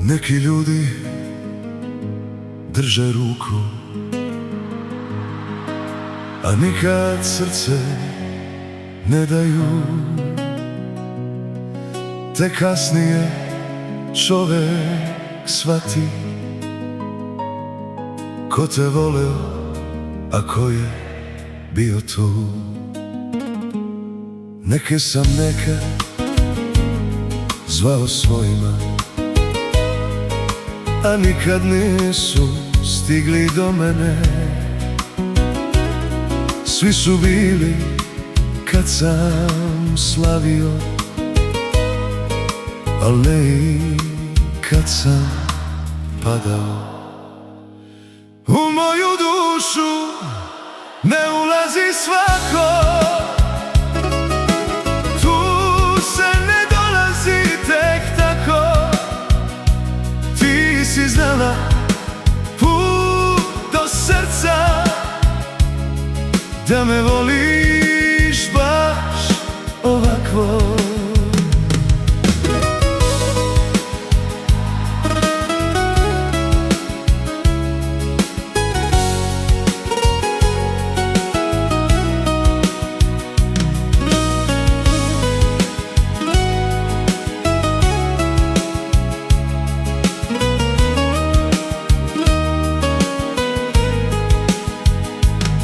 Neki ljudi drže ruku, a nikad srce ne daju. Te kasnije čovek shvati ko te voleo, a ko je bio tu. Neke sam nekad zvao svojima, a nikad nisu stigli do mene. Svi su bili kad sam slavio, al ne i kad sam padao. U moju dušu ne ulazi svako, tu se ne dolazi tek tako. Ti si znala put do srca, da me voliš baš ovakvo.